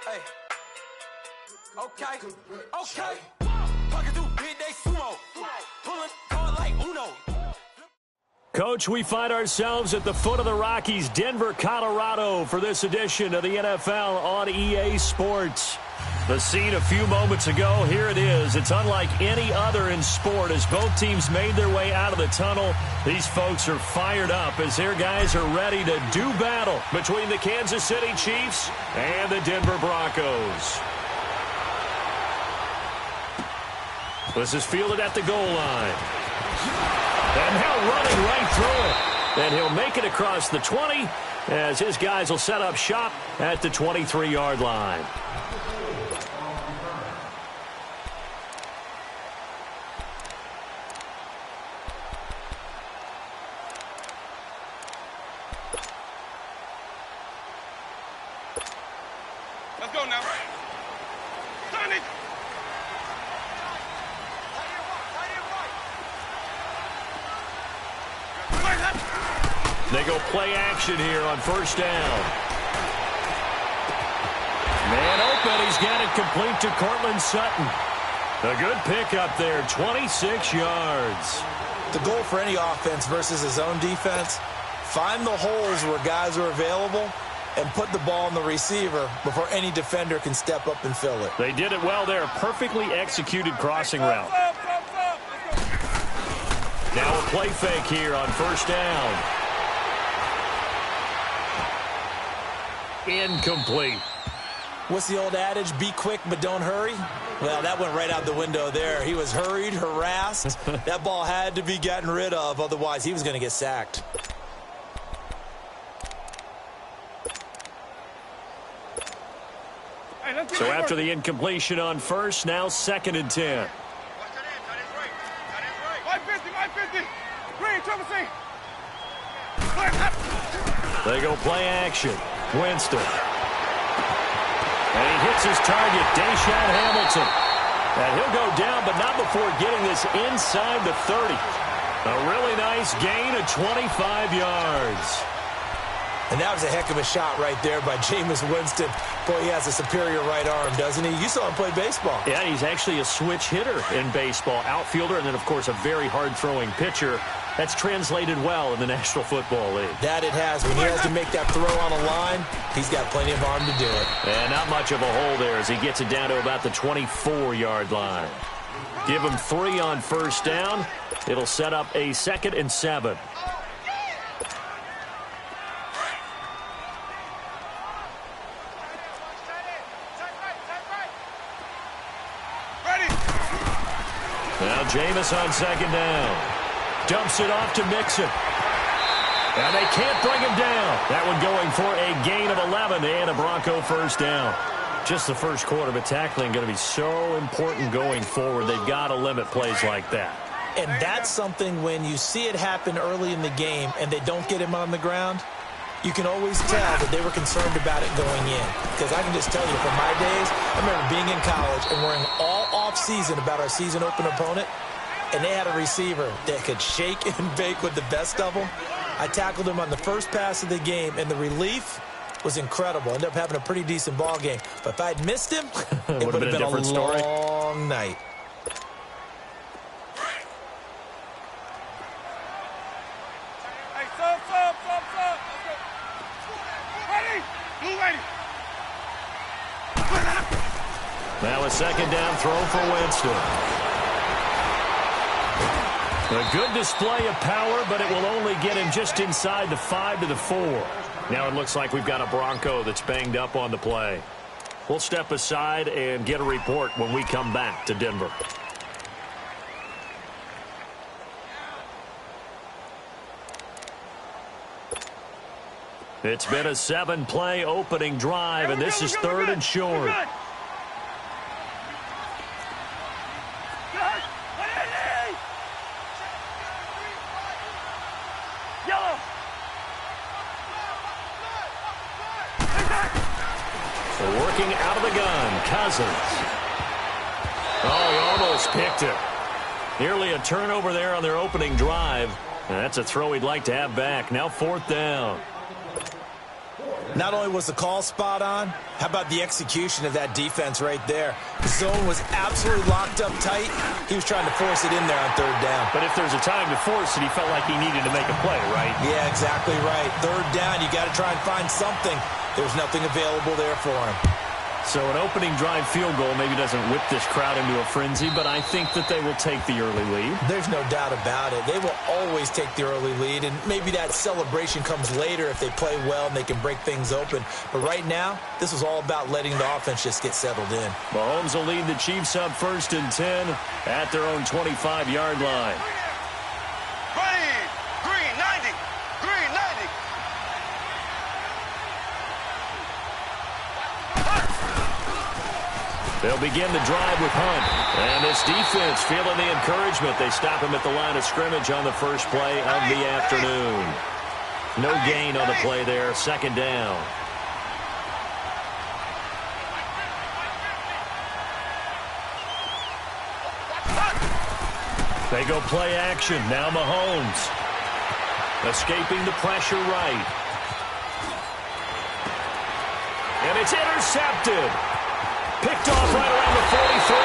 Hey. Okay. Fucking do big day sumo. Pulling card like Uno. Coach, we find ourselves at the foot of the Rockies, Denver, Colorado, for this edition of the NFL on EA Sports. The scene a few moments ago, here it is. It's unlike any other in sport as both teams made their way out of the tunnel. These folks are fired up as their guys are ready to do battle between the Kansas City Chiefs and the Denver Broncos. This is fielded at the goal line. And now running right through it. And he'll make it across the 20 as his guys will set up shop at the 23-yard line. Let's go now. Turn it. They go play action here on first down. Man open. He's got it complete to Cortland Sutton. A good pickup there, 26 yards. The goal for any offense versus his own defense, find the holes where guys are available and put the ball on the receiver before any defender can step up and fill it. They did it well there. Perfectly executed crossing route. Now a play fake here on first down. Incomplete. What's the old adage? Be quick, but don't hurry. Well, that went right out the window there. He was hurried, harassed. That ball had to be gotten rid of. Otherwise, he was going to get sacked. So after the incompletion on first, now 2nd and 10. They go play action. Winston. And he hits his target, Deshaun Hamilton. And he'll go down, but not before getting this inside the 30. A really nice gain of 25 yards. And that was a heck of a shot right there by Jameis Winston. Boy, he has a superior right arm, doesn't he? You saw him play baseball. Yeah, he's actually a switch hitter in baseball. Outfielder, and then, of course, a very hard-throwing pitcher. That's translated well in the National Football League. That it has. When he has to make that throw on a line, he's got plenty of arm to do it. And not much of a hole there as he gets it down to about the 24-yard line. Give him 3 on first down. It'll set up a 2nd and 7. Now Jameis on 2nd down. Dumps it off to Mixon. And they can't bring him down. That one going for a gain of 11 and a Bronco first down. Just the first quarter, but tackling going to be so important going forward. They've got to limit plays like that. And that's something when you see it happen early in the game and they don't get him on the ground, you can always tell that they were concerned about it going in. Because I can just tell you from my days, I remember being in college and worrying all off-season about our season open opponent, and they had a receiver that could shake and bake with the best of them. I tackled him on the first pass of the game, and the relief was incredible. Ended up having a pretty decent ball game. But if I'd missed him, it would have been a different story. Long night. Now a 2nd down throw for Winston. A good display of power, but it will only get him just inside the 5 to the 4. Now it looks like we've got a Bronco that's banged up on the play. We'll step aside and get a report when we come back to Denver. It's been a 7-play opening drive, and this is 3rd and short. Working out of the gun, Cousins. Oh, he almost picked it. Nearly a turnover there on their opening drive. And that's a throw he'd like to have back. Now 4th down. Not only was the call spot on, how about the execution of that defense right there? The zone was absolutely locked up tight. He was trying to force it in there on third down. But if there's a time to force it, he felt like he needed to make a play, right? Yeah, exactly right. Third down, you got to try and find something. There's nothing available there for him. So an opening drive field goal maybe doesn't whip this crowd into a frenzy, but I think that they will take the early lead. There's no doubt about it. They will always take the early lead, and maybe that celebration comes later if they play well and they can break things open. But right now, this was all about letting the offense just get settled in. Mahomes will lead the Chiefs up 1st and 10 at their own 25-yard line. Green 90. Green 90. They'll begin the drive with Hunt. And this defense feeling the encouragement. They stop him at the line of scrimmage on the first play of the afternoon. No gain on the play there. 2nd down. They go play action. Now Mahomes. Escaping the pressure right. And it's intercepted. Picked off right around the 43.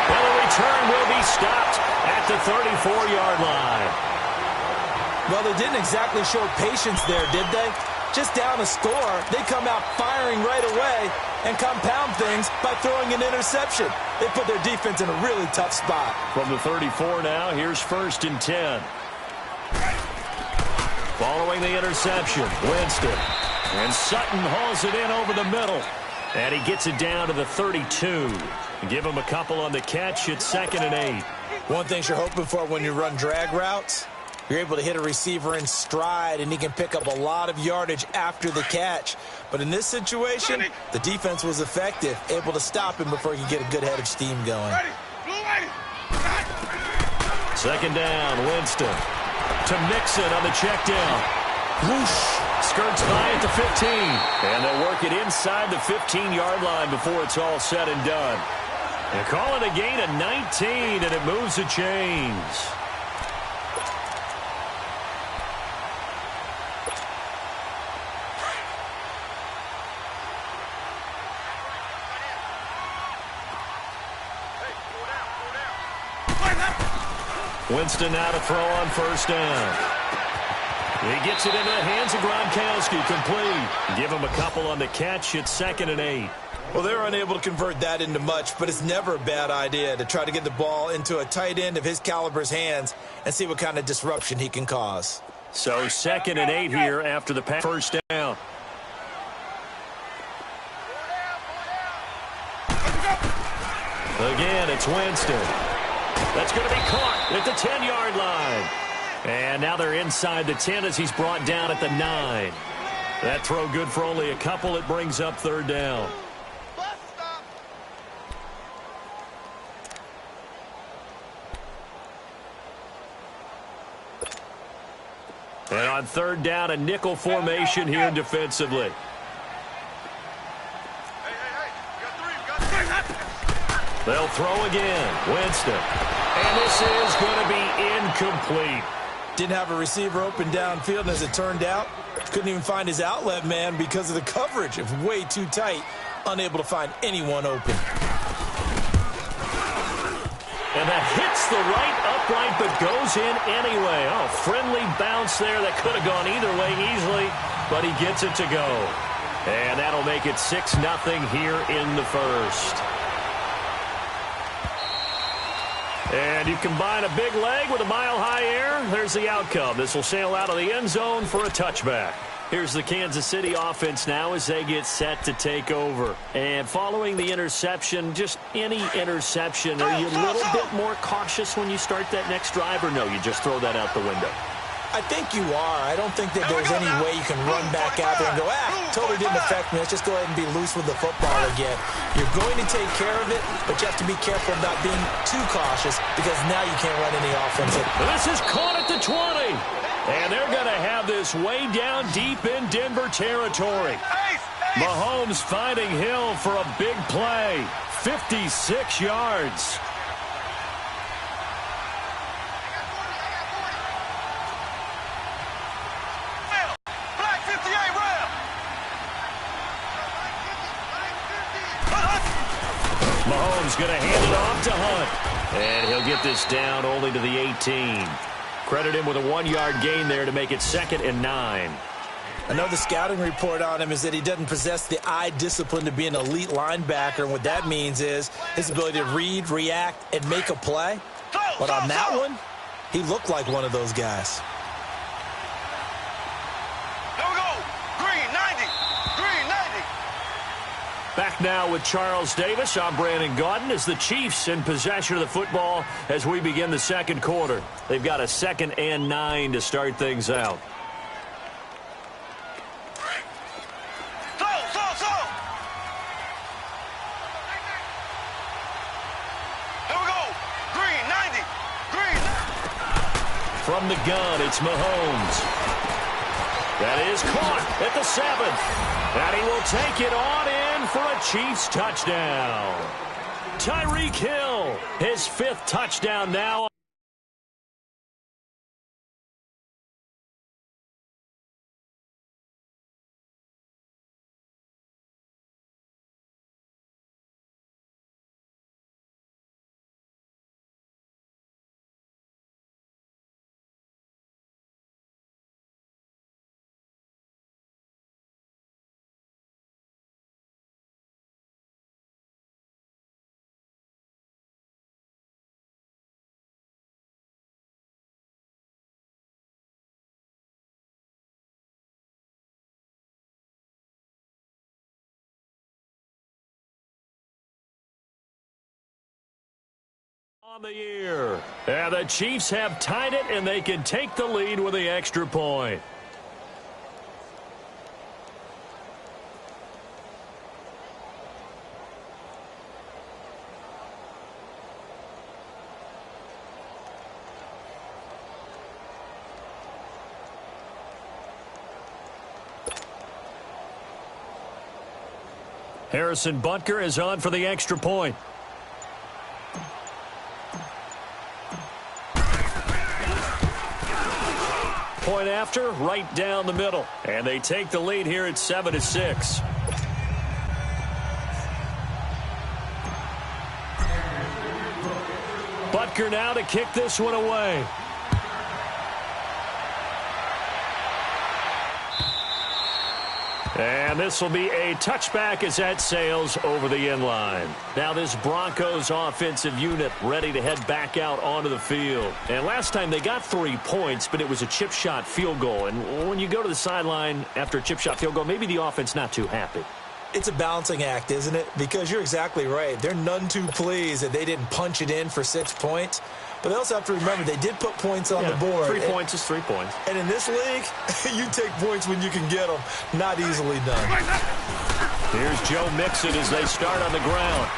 Well, the return will be stopped at the 34-yard line. Well, they didn't exactly show patience there, did they? Just down a score, they come out firing right away and compound things by throwing an interception. They put their defense in a really tough spot. From the 34 now, here's 1st and 10. Following the interception, Winston. And Sutton hauls it in over the middle. And he gets it down to the 32. Give him a couple on the catch. It's 2nd and 8. One thing you're hoping for when you run drag routes, you're able to hit a receiver in stride, and he can pick up a lot of yardage after the catch. But in this situation, the defense was effective, able to stop him before he could get a good head of steam going. 2nd down, Winston. To Mixon on the check down. Whoosh. Skirts by at the 15. And they'll work it inside the 15-yard line before it's all said and done. They call it a gain of 19, and it moves the chains. Winston now to throw on 1st down. He gets it into the hands of Gronkowski, complete. Give him a couple on the catch. It's 2nd and 8. Well, they're unable to convert that into much, but it's never a bad idea to try to get the ball into a tight end of his caliber's hands and see what kind of disruption he can cause. So 2nd and 8 here after the pass. 1st down. Again, it's Winston. That's going to be caught at the 10-yard line. And now they're inside the 10 as he's brought down at the 9. That throw good for only a couple. It brings up 3rd down. And on 3rd down, a nickel formation here defensively. They'll throw again. Winston. And this is going to be incomplete. Didn't have a receiver open downfield, and as it turned out, couldn't even find his outlet man because of the coverage. It was way too tight, unable to find anyone open. And that hits the right upright but goes in anyway. Oh, friendly bounce there that could have gone either way easily, but he gets it to go. And that'll make it 6-0 here in the 1st. And you combine a big leg with a mile-high air, there's the outcome. This will sail out of the end zone for a touchback. Here's the Kansas City offense now as they get set to take over. And following the interception, just any interception, are you a little bit more cautious when you start that next drive, or no, you just throw that out the window? I think you are. I don't think that there's any way you can run back out there and go, totally didn't affect me. Let's just go ahead and be loose with the football again. You're going to take care of it, but you have to be careful about being too cautious because now you can't run any offense. This is caught at the 20. And they're going to have this way down deep in Denver territory. Mahomes finding Hill for a big play. 56 yards. Mahomes going to hand it off to Hunt. And he'll get this down only to the 18. Credit him with a 1-yard gain there to make it 2nd and 9. I know the scouting report on him is that he doesn't possess the eye discipline to be an elite linebacker. And what that means is his ability to read, react, and make a play. But on that one, he looked like one of those guys. Here we go. Green 90. Green 90. Back now with Charles Davis. I'm Brandon Gaudin as the Chiefs in possession of the football as we begin the second quarter. They've got a 2nd and 9 to start things out. From the gun, it's Mahomes. That is caught at the 7th. And he will take it on in for a Chiefs touchdown. Tyreek Hill, his 5th touchdown now. On the year. And the Chiefs have tied it, and they can take the lead with the extra point. Harrison Butker is on for the extra point. Point after, right down the middle. And they take the lead here at 7-6. Butker now to kick this one away. And this will be a touchback as that sails over the end line. Now this Broncos offensive unit ready to head back out onto the field. And last time they got 3 points, but it was a chip shot field goal. And when you go to the sideline after a chip shot field goal, maybe the offense not too happy. It's a balancing act, isn't it? Because you're exactly right. They're none too pleased that they didn't punch it in for 6 points. But they also have to remember they did put points on the board. 3 points is 3 points. And in this league, you take points when you can get them. Not easily done. Here's Joe Mixon as they start on the ground.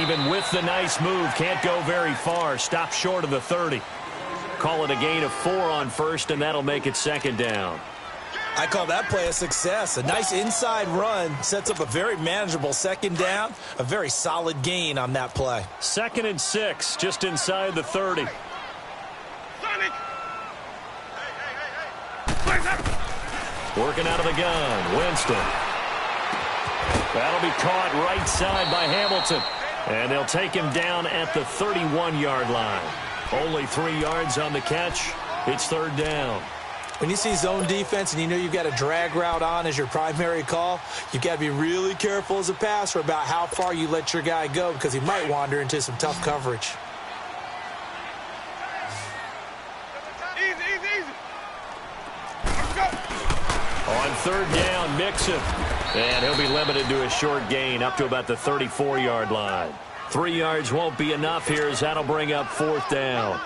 Even with the nice move, can't go very far. Stop short of the 30. Call it a gain of 4 on first, and that'll make it 2nd down. I call that play a success. A nice inside run sets up a very manageable 2nd down. A very solid gain on that play. 2nd and 6, just inside the 30. Working out of the gun, Winston. That'll be caught right side by Hamilton. And they'll take him down at the 31-yard line. Only 3 yards on the catch. It's 3rd down. When you see zone defense and you know you've got a drag route on as your primary call, you've got to be really careful as a passer about how far you let your guy go because he might wander into some tough coverage. Easy. Let's go. On 3rd down, Mixon. And he'll be limited to a short gain up to about the 34-yard line. 3 yards won't be enough here as that'll bring up 4th down.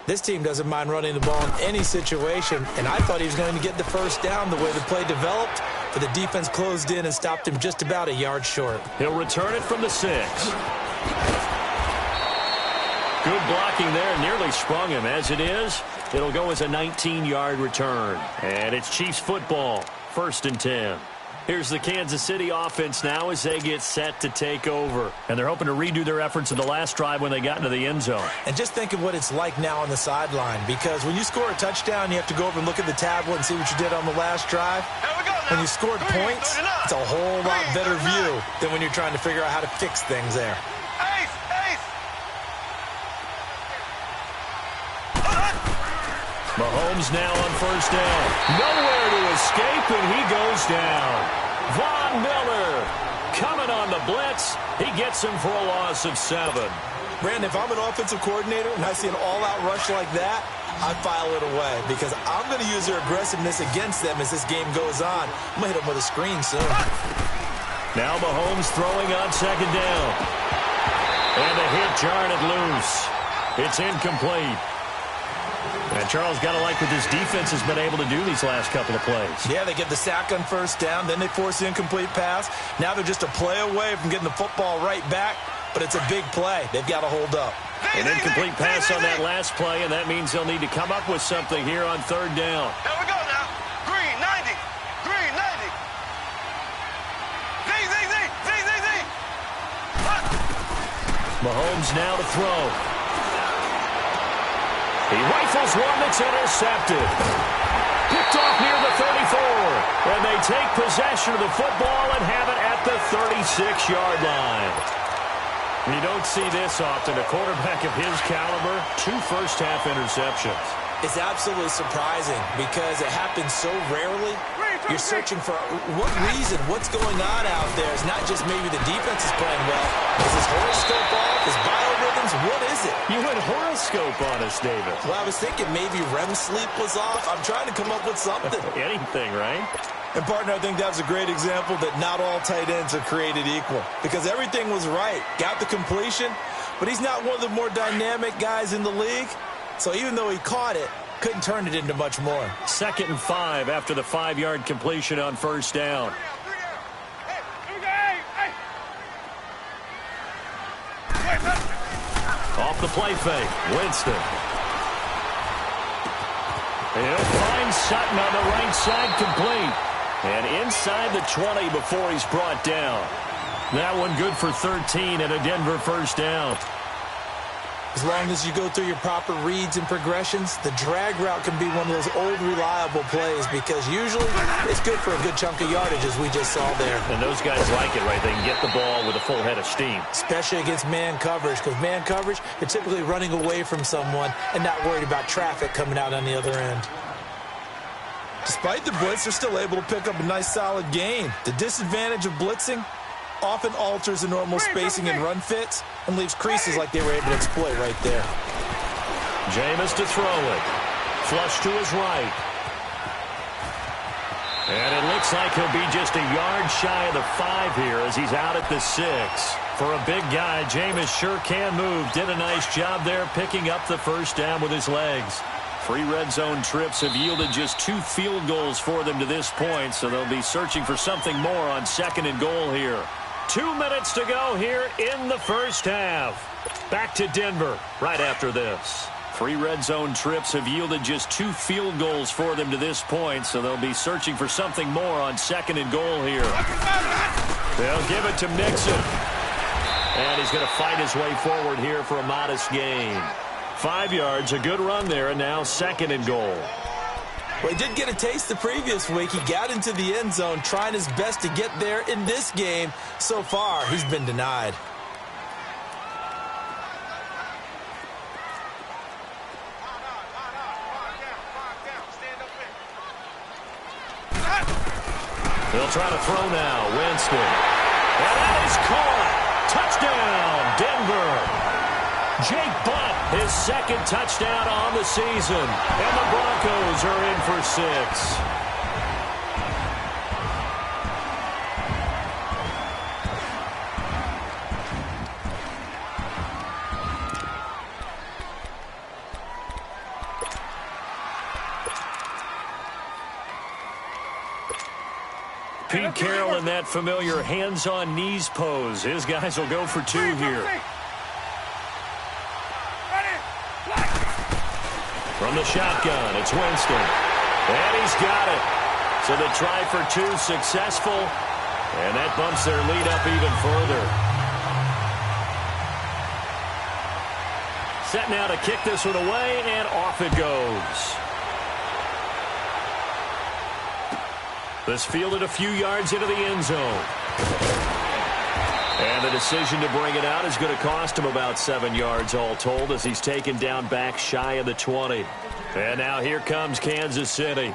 This team doesn't mind running the ball in any situation, and I thought he was going to get the 1st down the way the play developed, but the defense closed in and stopped him just about a yard short. He'll return it from the 6. Good blocking there, nearly sprung him. As it is, it'll go as a 19-yard return. And it's Chiefs football, 1st and 10. Here's the Kansas City offense now as they get set to take over. And they're hoping to redo their efforts in the last drive when they got into the end zone. And just think of what it's like now on the sideline, because when you score a touchdown, you have to go over and look at the tablet and see what you did on the last drive. When you scored points, it's a whole lot better view than when you're trying to figure out how to fix things there. Mahomes now on first down. Nowhere to escape, and he goes down. Von Miller coming on the blitz. He gets him for a loss of 7. Brandon, if I'm an offensive coordinator and I see an all-out rush like that, I file it away because I'm going to use their aggressiveness against them as this game goes on. I'm going to hit them with a screen soon. Now Mahomes throwing on second down. And the hit jarred it loose. It's incomplete. And Charles, got to like what this defense has been able to do these last couple of plays. Yeah, they get the sack on first down, then they force the incomplete pass. Now they're just a play away from getting the football right back, but it's a big play. They've got to hold up. An incomplete pass on that last play, and that means they'll need to come up with something here on third down. There we go now. Green, 90. Green, 90. Z. Mahomes now to throw. He rifles one that's intercepted. Picked off near the 34. And they take possession of the football and have it at the 36-yard line. You don't see this often. A quarterback of his caliber, 2 first-half interceptions. It's absolutely surprising because it happens so rarely. You're searching for what reason, what's going on out there. It's not just maybe the defense is playing well. Is his horoscope off? His biorhythms? What is it? You went horoscope on us, David. Well, I was thinking maybe REM sleep was off. I'm trying to come up with something. Anything, right? And, partner, I think that was a great example that not all tight ends are created equal because everything was right. Got the completion, but he's not one of the more dynamic guys in the league. So even though he caught it, couldn't turn it into much more. 2nd and 5 after the 5-yard completion on first down. Off the play fake, Winston. He'll find Sutton on the right side, complete. And inside the 20 before he's brought down. That one good for 13 and a Denver first down. As long as you go through your proper reads and progressions, the drag route can be one of those old reliable plays because usually it's good for a good chunk of yardage as we just saw there. And those guys like it, right? They can get the ball with a full head of steam. Especially against man coverage because man coverage, they're typically running away from someone and not worried about traffic coming out on the other end. Despite the blitz, they're still able to pick up a nice solid gain. The disadvantage of blitzing often alters the normal spacing and run fits and leaves creases like they were able to exploit right there. Jameis to throw it. Flush to his right. And it looks like he'll be just a yard shy of the 5 here as he's out at the 6. For a big guy, Jameis sure can move. Did a nice job there picking up the first down with his legs. 3 red zone trips have yielded just 2 field goals for them to this point, so they'll be searching for something more on 2nd and goal here. 2 minutes to go here in the first half. Back to Denver right after this. 3 red zone trips have yielded just 2 field goals for them to this point, so they'll be searching for something more on 2nd and goal here. They'll give it to Mixon. And he's going to fight his way forward here for a modest gain. 5 yards, a good run there, and now 2nd and goal. Well, he did get a taste the previous week. He got into the end zone trying his best to get there in this game. So far, he's been denied. They'll try to throw now. Winston. And that is caught. Touchdown, Denver. Jake Butt, his 2nd touchdown on the season. And the Broncos are in for 6. Pete Carroll in that familiar hands-on knees pose. His guys will go for 2 here. From the shotgun, it's Winston. And he's got it. So the try for 2 successful. And that bumps their lead up even further. Set now to kick this one away, and off it goes. This fielded a few yards into the end zone. And the decision to bring it out is going to cost him about 7 yards all told as he's taken down back shy of the 20. And now here comes Kansas City.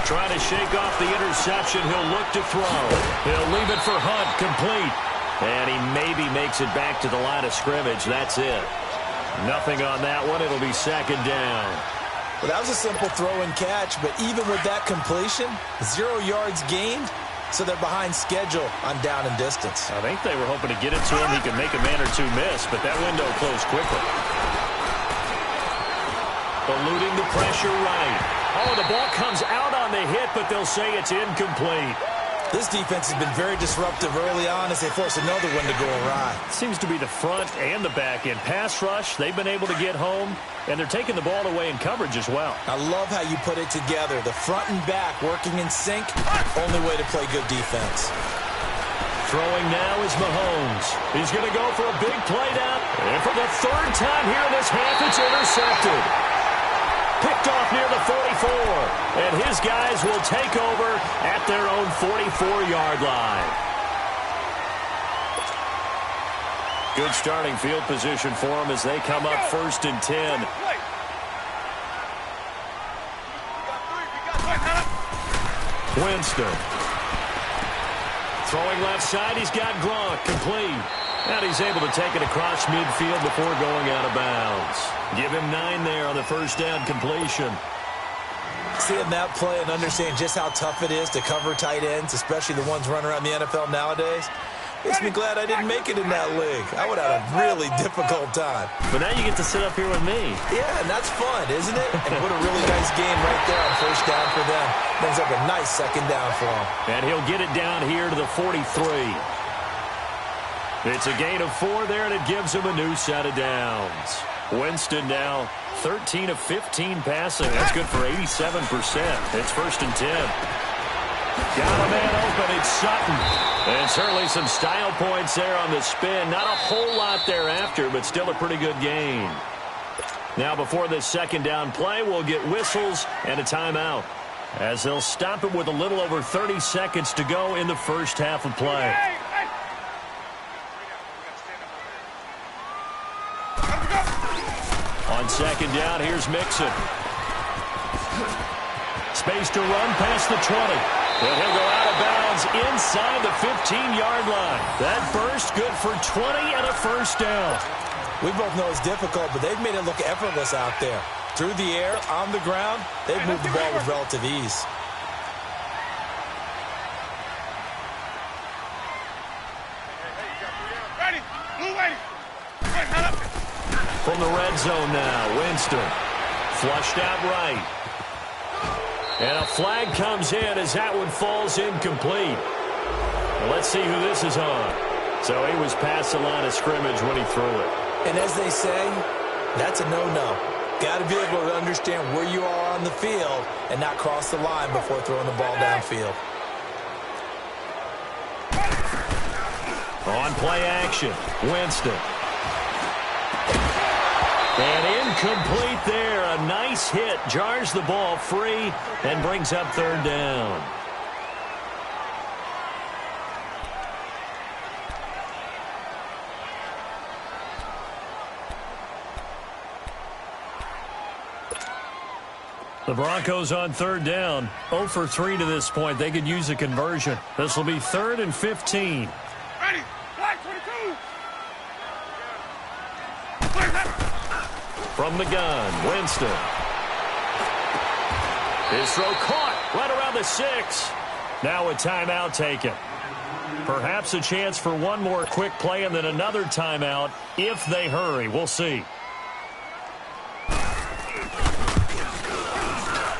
Trying to shake off the interception. He'll look to throw. He'll leave it for Hunt, complete. And he maybe makes it back to the line of scrimmage. That's it. Nothing on that one. It'll be second down. Well, that was a simple throw and catch, but even with that completion, 0 yards gained, so they're behind schedule on down and distance. I think they were hoping to get it to him. He could make a man or two miss, but that window closed quickly. Eluding the pressure right. Oh, the ball comes out on the hit, but they'll say it's incomplete. This defense has been very disruptive early on as they force another one to go awry. Seems to be the front and the back end. Pass rush, they've been able to get home, and they're taking the ball away in coverage as well. I love how you put it together. The front and back working in sync, only way to play good defense. Throwing now is Mahomes. He's going to go for a big play down. And for the third time here in this half, it's intercepted. Picked off near the 44. And his guys will take over at their own 44-yard line. Good starting field position for them as they come up 1st and 10. Winston. Throwing left side, he's got Gronk, complete. And he's able to take it across midfield before going out of bounds. Give him 9 there on the first down completion. Seeing that play and understanding just how tough it is to cover tight ends, especially the ones running around the NFL nowadays, makes me glad I didn't make it in that league. I would have a really difficult time. But now you get to sit up here with me. Yeah, and that's fun, isn't it? And what a really nice game right there on first down for them. Brings up a nice second down for them. And he'll get it down here to the 43. It's a gain of 4 there, and it gives him a new set of downs. Winston now 13 of 15 passing. That's good for 87%. It's 1st and 10. Got a man open. It's Sutton. And certainly some style points there on the spin. Not a whole lot thereafter, but still a pretty good gain. Now before this second down play, we'll get whistles and a timeout, as they'll stop it with a little over 30 seconds to go in the first half of play. On second down, here's Mixon. Space to run past the 20. And he'll go out of bounds inside the 15-yard line. That burst good for 20 and a first down. We both know it's difficult, but they've made it look effortless out there. Through the air, on the ground, they've moved the ball with relative ease. From the red zone now, Winston. Flushed out right. And a flag comes in as that one falls incomplete. Well, let's see who this is on. So he was past the line of scrimmage when he threw it. And as they say, that's a no-no. Got to be able to understand where you are on the field and not cross the line before throwing the ball downfield. On play action, Winston. And incomplete there. A nice hit. Jars the ball free and brings up third down. The Broncos on third down. 0 for 3 to this point. They could use a conversion. This will be 3rd and 15. Ready, flag 22. From the gun, Winston. His throw caught right around the 6. Now a timeout taken. Perhaps a chance for one more quick play and then another timeout if they hurry. We'll see.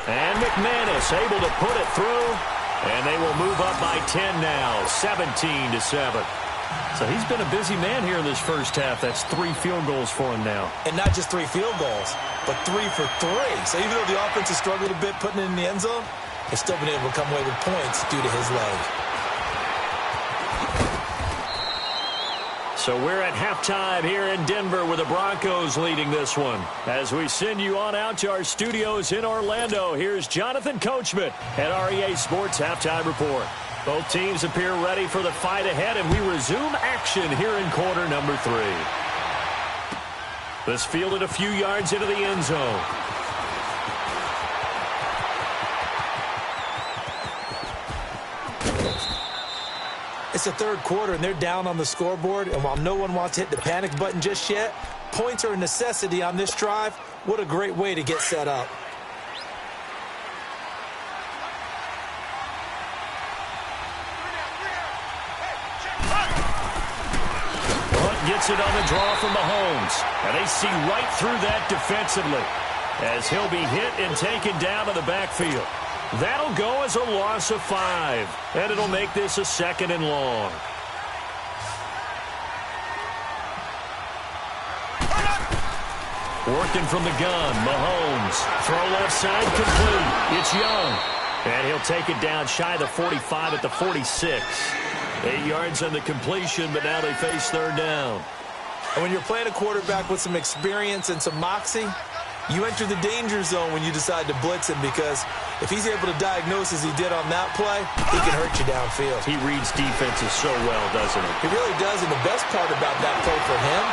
And McManus able to put it through. And they will move up by 10 now, 17-7. So he's been a busy man here in this first half. That's 3 field goals for him now. And not just 3 field goals, but 3 for 3. So even though the offense has struggled a bit putting it in the end zone, they've still been able to come away with points due to his leg. So we're at halftime here in Denver with the Broncos leading this one. As we send you on out to our studios in Orlando, here's Jonathan Coachman at REA Sports Halftime Report. Both teams appear ready for the fight ahead, and we resume action here in quarter number 3. This fielded a few yards into the end zone. It's the third quarter, and they're down on the scoreboard. And while no one wants to hit the panic button just yet, points are a necessity on this drive. What a great way to get set up. Hunt gets it on the draw from Mahomes. And they see right through that defensively as he'll be hit and taken down in the backfield. That'll go as a loss of 5, and it'll make this a 2nd and long. Working from the gun, Mahomes. Throw left side complete. It's Young. And he'll take it down shy of the 45 at the 46. 8 yards on the completion, but now they face third down. And when you're playing a quarterback with some experience and some moxie, you enter the danger zone when you decide to blitz him, because if he's able to diagnose as he did on that play, he can hurt you downfield. He reads defenses so well, doesn't he? He really does, and the best part about that play for him,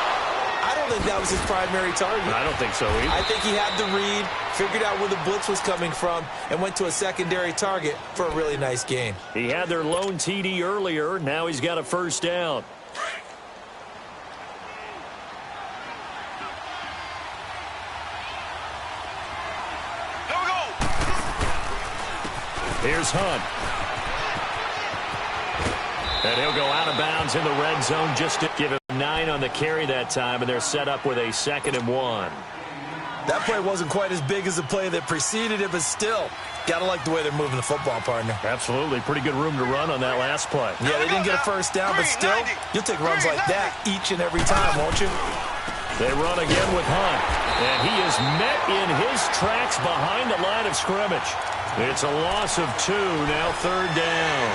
I don't think that was his primary target. I don't think so either. I think he had the read, figured out where the blitz was coming from, and went to a secondary target for a really nice gain. He had their lone TD earlier. Now he's got a first down. Here's Hunt. And he'll go out of bounds in the red zone just to give him 9 on the carry that time, and they're set up with a 2nd and 1. That play wasn't quite as big as the play that preceded it, but still, gotta like the way they're moving the football, partner. Absolutely. Pretty good room to run on that last play. Yeah, they didn't get a first down, but still, you'll take runs like that each and every time, won't you? They run again with Hunt, and he is met in his tracks behind the line of scrimmage. It's a loss of 2, now third down.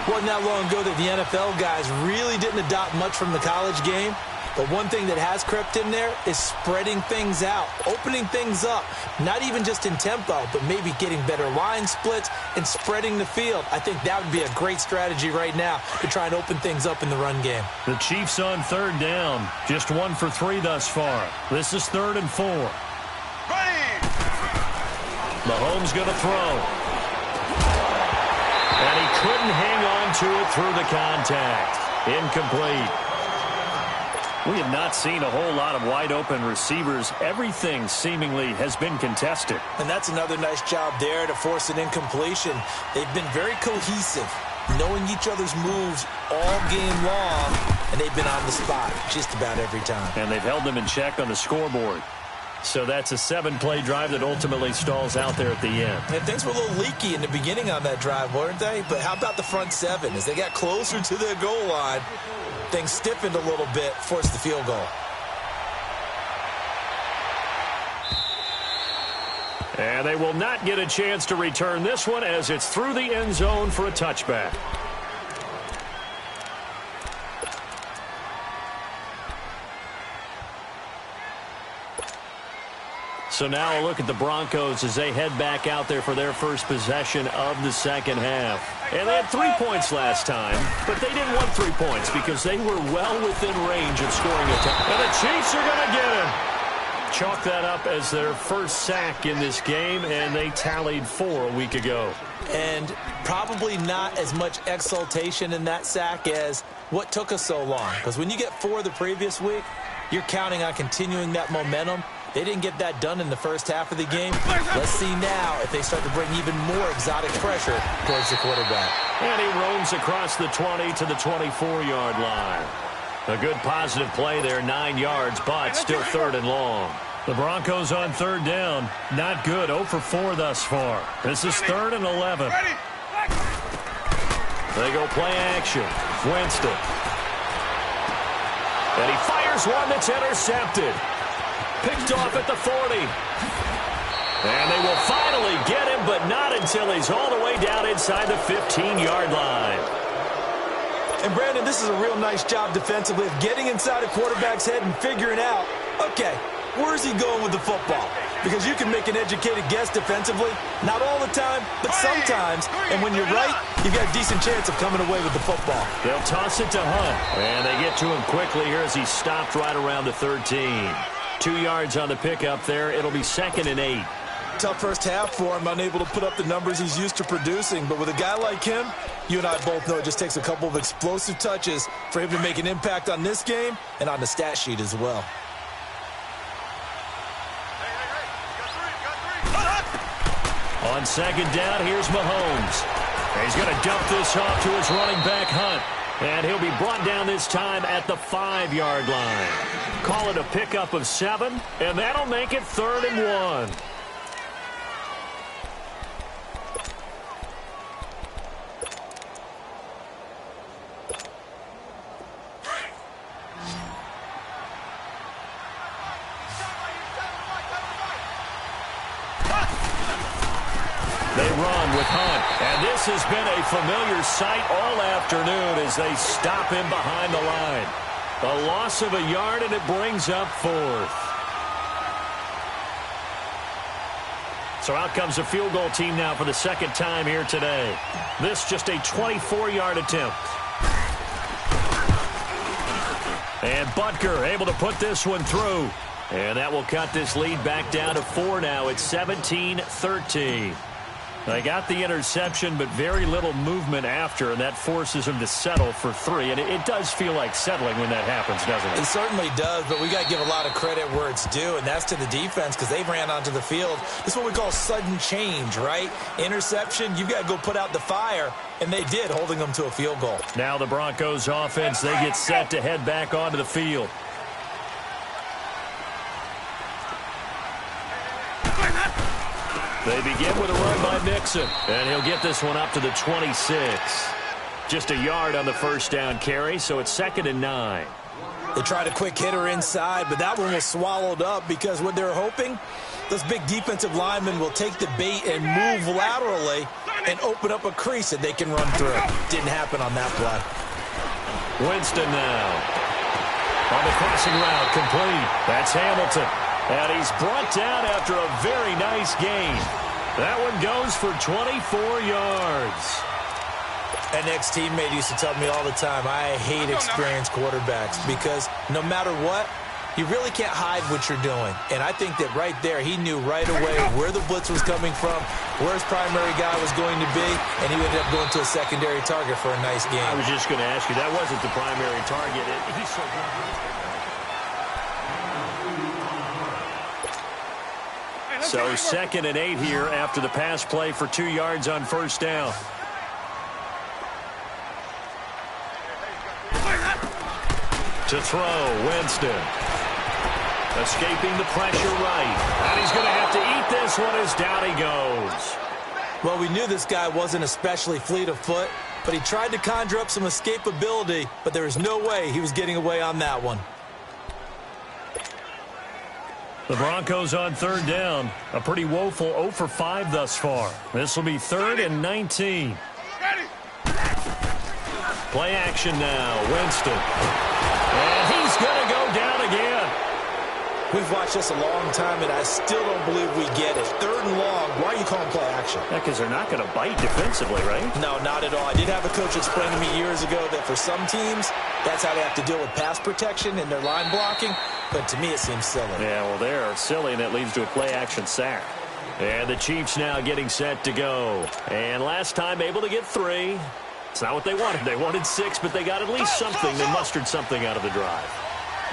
Wasn't that long ago that the NFL guys really didn't adopt much from the college game. But one thing that has crept in there is spreading things out, opening things up, not even just in tempo, but maybe getting better line splits and spreading the field. I think that would be a great strategy right now to try and open things up in the run game. The Chiefs on third down, just 1 for 3 thus far. This is 3rd and 4. Mahomes going to throw. And he couldn't hang on to it through the contact. Incomplete. We have not seen a whole lot of wide-open receivers. Everything seemingly has been contested. And that's another nice job there to force an incompletion. They've been very cohesive, knowing each other's moves all game long, and they've been on the spot just about every time. And they've held them in check on the scoreboard. So that's a 7-play drive that ultimately stalls out there at the end. And things were a little leaky in the beginning on that drive, weren't they? But how about the front 7? As they got closer to their goal line, things stiffened a little bit, forced the field goal. And they will not get a chance to return this one as it's through the end zone for a touchback. So now a look at the Broncos as they head back out there for their first possession of the second half. And they had 3 points last time, but they didn't want 3 points because they were well within range of scoring a touchdown. And the Chiefs are going to get him. Chalk that up as their first sack in this game, and they tallied 4 a week ago. And probably not as much exultation in that sack as what took us so long. Because when you get 4 the previous week, you're counting on continuing that momentum. They didn't get that done in the first half of the game. Let's see now if they start to bring even more exotic pressure towards the quarterback. And he roams across the 20 to the 24-yard line. A good positive play there, 9 yards, but still 3rd and long. The Broncos on third down. Not good, 0 for 4 thus far. This is 3rd and 11. They go play action. Winston. And he fires one that's intercepted. Picked off at the 40. And they will finally get him, but not until he's all the way down inside the 15-yard line. And, Brandon, this is a real nice job defensively of getting inside a quarterback's head and figuring out, okay, where's he going with the football? Because you can make an educated guess defensively, not all the time, but sometimes. And when you're right, you've got a decent chance of coming away with the football. They'll toss it to Hunt, and they get to him quickly here as he stopped right around the 13. 2 yards on the pickup there. It'll be 2nd and 8. Tough first half for him, unable to put up the numbers he's used to producing. But with a guy like him, you and I both know it just takes a couple of explosive touches for him to make an impact on this game and on the stat sheet as well. On 2nd down, here's Mahomes. He's going to dump this off to his running back, Hunt. And he'll be brought down this time at the 5-yard line. Call it a pickup of 7, and that'll make it 3rd and 1. They run with Hunt, and this has been a familiar sight all afternoon as they stop him behind the line. A loss of a yard, and it brings up 4th. So out comes a field goal team now for the 2nd time here today. This just a 24-yard attempt. And Butker able to put this one through. And that will cut this lead back down to 4 now. It's 17-13. They got the interception, but very little movement after, and that forces him to settle for 3. And it does feel like settling when that happens, doesn't it? It certainly does, but we got to give a lot of credit where it's due, and that's to the defense because they ran onto the field. This is what we call sudden change, right? Interception, you've got to go put out the fire, and they did, holding them to a field goal. Now the Broncos offense, they get set to head back onto the field. They begin with a run by Mixon, and he'll get this one up to the 26. Just a yard on the first down carry, so it's 2nd and 9. They tried a quick hitter inside, but that one was swallowed up because what they're hoping, those big defensive linemen will take the bait and move laterally and open up a crease that they can run through. Didn't happen on that play. Winston now. On the crossing route, complete. That's Hamilton. And he's brought down after a very nice gain. That one goes for 24 yards. An ex-teammate used to tell me all the time, I hate experienced quarterbacks because no matter what, you really can't hide what you're doing. And I think that right there, he knew right away where the blitz was coming from, where his primary guy was going to be, and he ended up going to a secondary target for a nice game. I was just going to ask you, that wasn't the primary target. He's so good. So 2nd and 8 here after the pass play for 2 yards on first down. To throw, Winston. Escaping the pressure right. And he's going to have to eat this one as down he goes. Well, we knew this guy wasn't especially fleet of foot, but he tried to conjure up some escapability, but there was no way he was getting away on that one. The Broncos on 3rd down. A pretty woeful 0 for 5 thus far. This will be 3rd and 19. Play action now. Winston. And he's going to go down again. We've watched this a long time, and I still don't believe we get it. 3rd and long. Why are you calling play action? Yeah, because they're not going to bite defensively, right? No, not at all. I did have a coach explain to me years ago that for some teams, that's how they have to deal with pass protection and their line blocking. But to me, it seems silly. Yeah, well, they're silly, and that leads to a play-action sack. And the Chiefs now getting set to go. And last time able to get 3. It's not what they wanted. They wanted 6, but they got at least something. They mustered something out of the drive.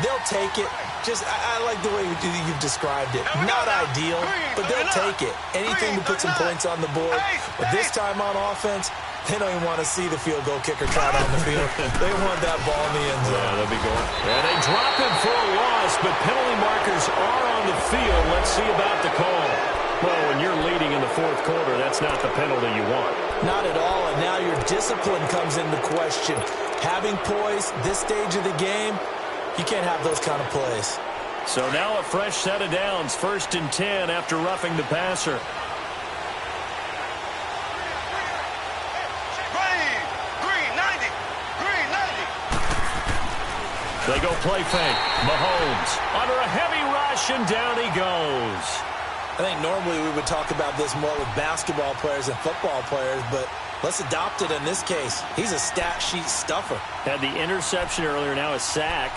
They'll take it. I like the way you've described it. Not ideal, but they'll take it. Anything to put some points on the board. But this time on offense, they don't even want to see the field goal kicker trot on the field. They want that ball in the end zone. Yeah, they'll be going. Yeah, they drop him for a loss, but penalty markers are on the field. Let's see about the call. Well, when you're leading in the 4th quarter, that's not the penalty you want. Not at all, and now your discipline comes into question. Having poise this stage of the game, you can't have those kind of plays. So now a fresh set of downs, 1st and 10 after roughing the passer. Green 90. Green 90. They go play fake. Mahomes under a heavy rush, and down he goes. I think normally we would talk about this more with basketball players and football players, but let's adopt it in this case. He's a stat sheet stuffer. Had the interception earlier, now a sack.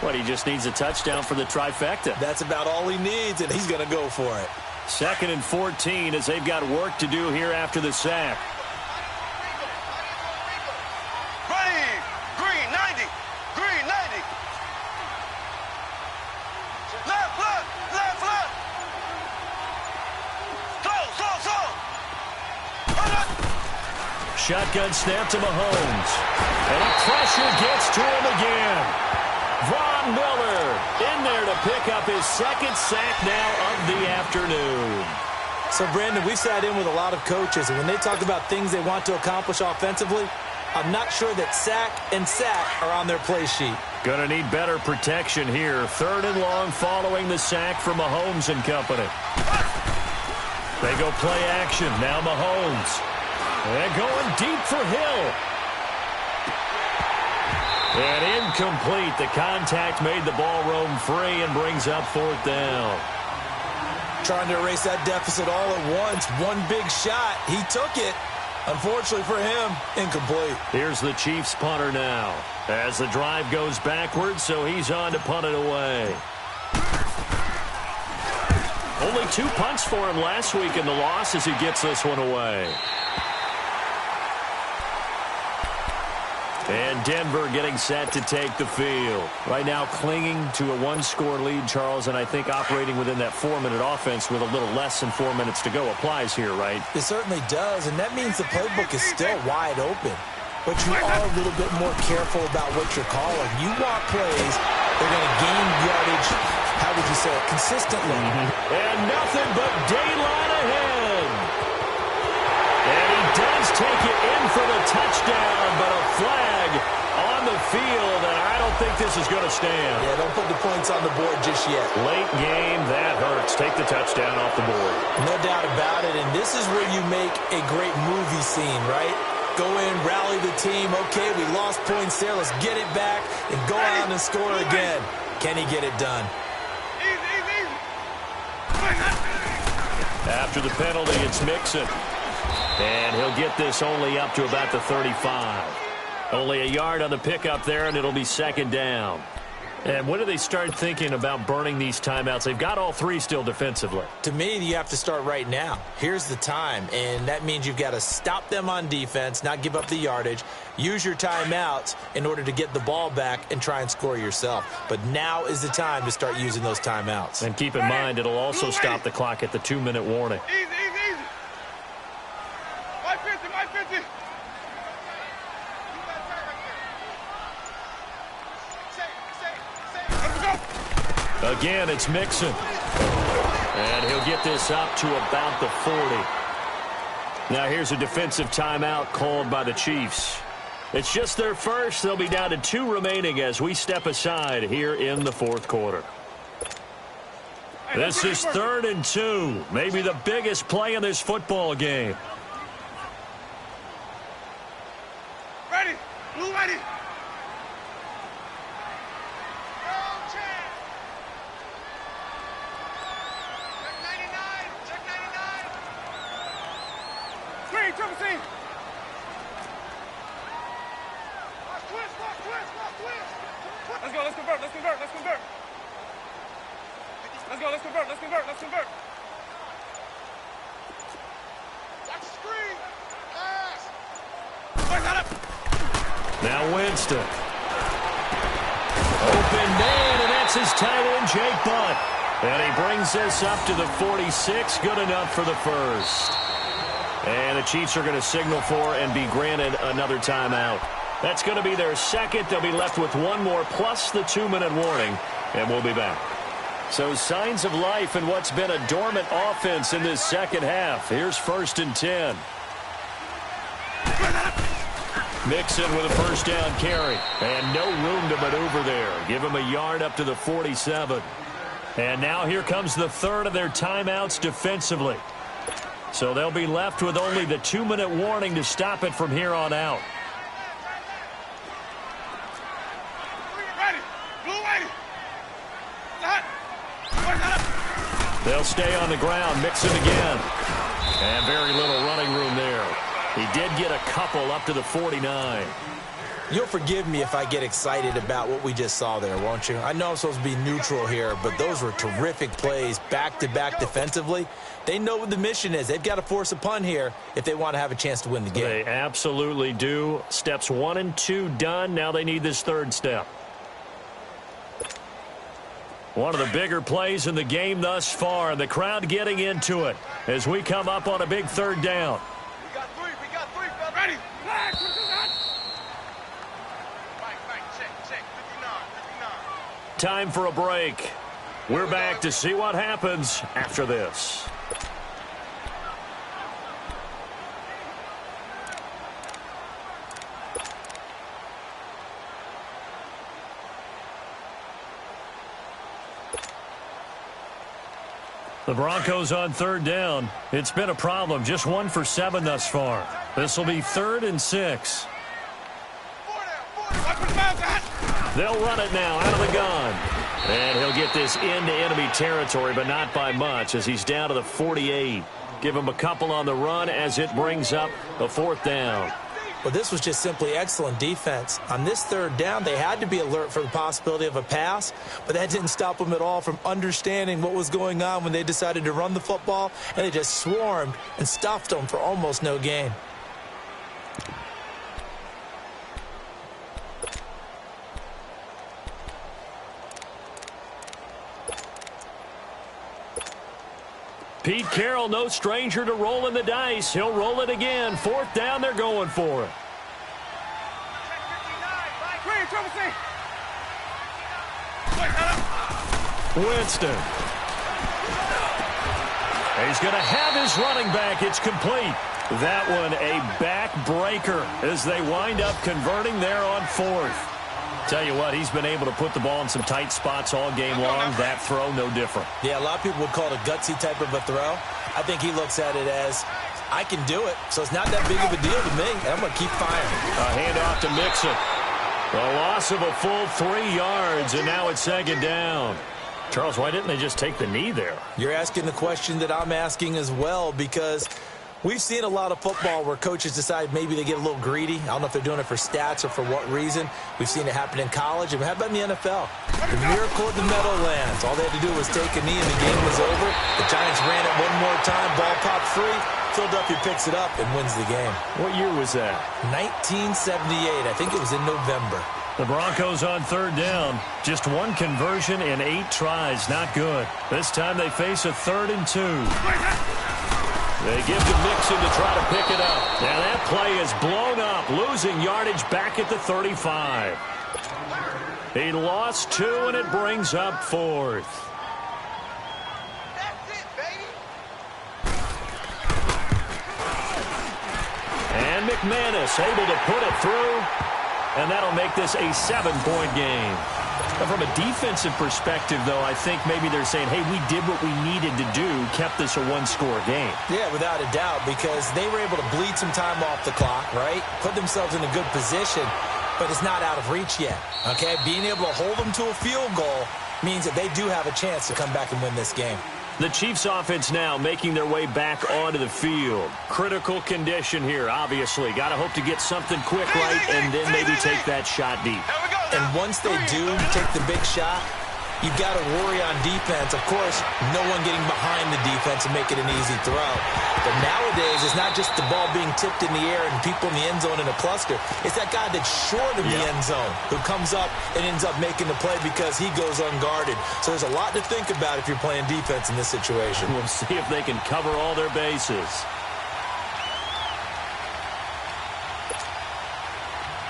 What, he just needs a touchdown for the trifecta. That's about all he needs, and he's going to go for it. 2nd and 14 as they've got work to do here after the sack. Ready. Green 90. Green 90. Left, left, left, left. Slow. Shotgun snap to Mahomes. And a pressure gets to him again. Von Miller in there to pick up his 2nd sack now of the afternoon. So, Brandon, we've sat in with a lot of coaches, and when they talk about things they want to accomplish offensively, I'm not sure that sack and sack are on their play sheet. Going to need better protection here. 3rd and long following the sack from Mahomes and company. They go play action. Now Mahomes. And going deep for Hill. And incomplete. The contact made the ball roam free and brings up 4th down. Trying to erase that deficit all at once. One big shot. He took it. Unfortunately for him, incomplete. Here's the Chiefs punter now. As the drive goes backwards, so he's on to punt it away. Only 2 punts for him last week in the loss as he gets this one away. And Denver getting set to take the field. Right now clinging to a 1-score lead, Charles, and I think operating within that 4-minute offense with a little less than 4 minutes to go applies here, right? It certainly does, and that means the playbook is still wide open. But you are a little bit more careful about what you're calling. You want plays that are going to gain yardage, how would you say it, consistently. And nothing but daylight ahead. And he does take it in for the touchdown, but a flag on the field, and I don't think this is going to stand. Yeah, don't put the points on the board just yet. Late game, that hurts. Take the touchdown off the board. No doubt about it, and this is where you make a great movie scene, right? Go in, rally the team. Okay, we lost points there. Let's get it back and go out and score again. Can he get it done? After the penalty, it's Mixon. And he'll get this only up to about the 35. Only a yard on the pickup there, and it'll be 2nd down. And when do they start thinking about burning these timeouts? They've got all 3 still defensively. To me, you have to start right now. Here's the time, and that means you've got to stop them on defense, not give up the yardage, use your timeouts in order to get the ball back and try and score yourself. But now is the time to start using those timeouts. And keep in mind, it'll also stop the clock at the 2-minute warning. Easy, easy, easy. My 50, my 50. Again, it's Mixon. And he'll get this up to about the 40. Now here's a defensive timeout called by the Chiefs. It's just their first. They'll be down to 2 remaining as we step aside here in the 4th quarter. This is 3rd and 2. Maybe the biggest play in this football game. Ready, blue ready. Let's go, let's convert, let's convert, let's convert. Let's go, let's convert, let's convert, let's convert. Watch the screen. Pass. Now Winston. Open man, and that's his tight end, Jake Butt. And he brings this up to the 46. Good enough for the first. And the Chiefs are going to signal for and be granted another timeout. That's going to be their 2nd. They'll be left with 1 more plus the 2-minute warning, and we'll be back. So signs of life in what's been a dormant offense in this 2nd half. Here's 1st and 10. Mixon with a 1st down carry, and no room to maneuver there. Give him a yard up to the 47. And now here comes the 3rd of their timeouts defensively. So they'll be left with only the 2-minute warning to stop it from here on out. Ready, They'll stay on the ground, mix it again. And very little running room there. He did get a couple up to the 49. You'll forgive me if I get excited about what we just saw there, won't you? I know I'm supposed to be neutral here, but those were terrific plays back-to-back defensively. They know what the mission is. They've got to force a punt here if they want to have a chance to win the game. They absolutely do. Steps 1 and 2 done. Now they need this third step. One of the bigger plays in the game thus far. The crowd getting into it as we come up on a big third down. We got three, fellas. Ready? Flag, check, 59. Time for a break. We're back to see what happens after this. The Broncos on third down. It's been a problem. Just 1 for 7 thus far. This will be 3rd and 6. They'll run it now out of the gun. And he'll get this into enemy territory, but not by much as he's down to the 48. Give him a couple on the run as it brings up a 4th down. Well, this was just simply excellent defense. On this third down, they had to be alert for the possibility of a pass, but that didn't stop them at all from understanding what was going on when they decided to run the football, and they just swarmed and stuffed them for almost no gain. Pete Carroll, no stranger to rolling the dice. He'll roll it again. 4th down, they're going for it. Winston. He's going to have his running back. It's complete. That one a backbreaker as they wind up converting there on 4th. Tell you what, he's been able to put the ball in some tight spots all game long. That throw, no different. Yeah, a lot of people would call it a gutsy type of a throw. I think he looks at it as, I can do it, so it's not that big of a deal to me, and I'm going to keep firing. A handoff to Mixon. A loss of a full 3 yards, and now it's 2nd down. Charles, why didn't they just take the knee there? You're asking the question that I'm asking as well, because we've seen a lot of football where coaches decide maybe they get a little greedy. I don't know if they're doing it for stats or for what reason. We've seen it happen in college, and how about in the NFL? The miracle of the Meadowlands. All they had to do was take a knee, and the game was over. The Giants ran it one more time, ball popped free. Philadelphia picks it up and wins the game. What year was that? 1978. I think it was in November. The Broncos on third down. Just 1 conversion in 8 tries. Not good. This time they face a 3rd and 2. They give to Mixon to try to pick it up. Now that play is blown up. Losing yardage back at the 35. He lost 2, and it brings up 4th. That's it, baby. And McManus able to put it through. And that'll make this a 7-point game. Now, from a defensive perspective, though, I think maybe they're saying, hey, we did what we needed to do, kept this a 1-score game. Yeah, without a doubt, because they were able to bleed some time off the clock, right? Put themselves in a good position, but it's not out of reach yet, okay? Being able to hold them to a field goal means that they do have a chance to come back and win this game. The Chiefs offense now making their way back onto the field. Critical condition here, obviously. Got to hope to get something quick right and then maybe take that shot deep. And once they do take the big shot, you've got to worry on defense. Of course, no one getting behind the defense and make it an easy throw. But nowadays, it's not just the ball being tipped in the air and people in the end zone in a cluster. It's that guy that's short of the end zone who comes up and ends up making the play because he goes unguarded. So there's a lot to think about if you're playing defense in this situation. We'll see if they can cover all their bases.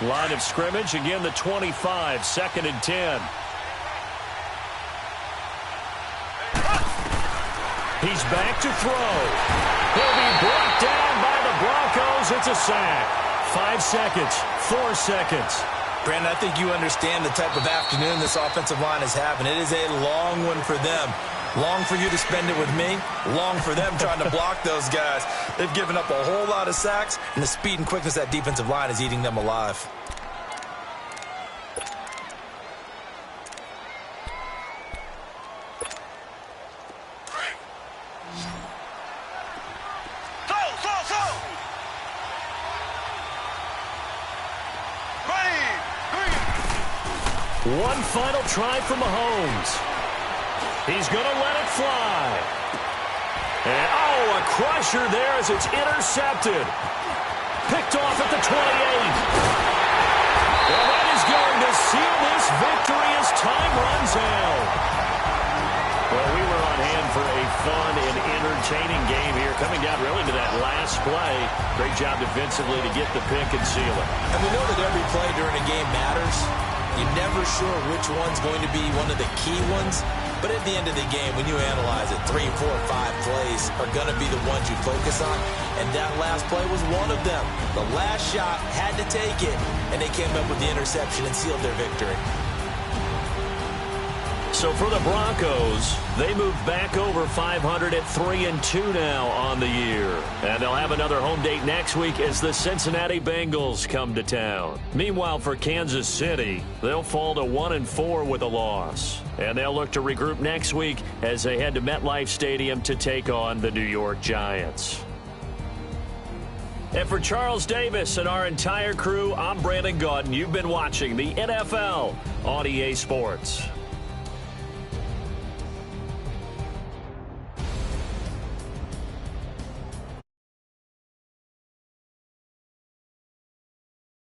Line of scrimmage, again the 25, 2nd and 10. He's back to throw. He'll be brought down by the Broncos. It's a sack. 5 seconds, 4 seconds. Brandon, I think you understand the type of afternoon this offensive line is having. It is a long one for them. Long for you to spend it with me. Long for them trying to block those guys. They've given up a whole lot of sacks, and the speed and quickness of that defensive line is eating them alive. One final try for Mahomes. He's going to let it fly. And, a crusher there as it's intercepted. Picked off at the 28. And that is going to seal this victory as time runs out. Well, we were on hand for a fun and entertaining game here, coming down really to that last play. Great job defensively to get the pick and seal it. And we know that every play during a game matters. You're never sure which one's going to be one of the key ones. But at the end of the game, when you analyze it, 3, 4, 5 plays are going to be the ones you focus on. And that last play was one of them. The last shot had to take it, and they came up with the interception and sealed their victory. So for the Broncos, they move back over 500 at 3-2 now on the year. And they'll have another home date next week as the Cincinnati Bengals come to town. Meanwhile, for Kansas City, they'll fall to 1-4 with a loss. And they'll look to regroup next week as they head to MetLife Stadium to take on the New York Giants. And for Charles Davis and our entire crew, I'm Brandon Gaudin. You've been watching the NFL on EA Sports.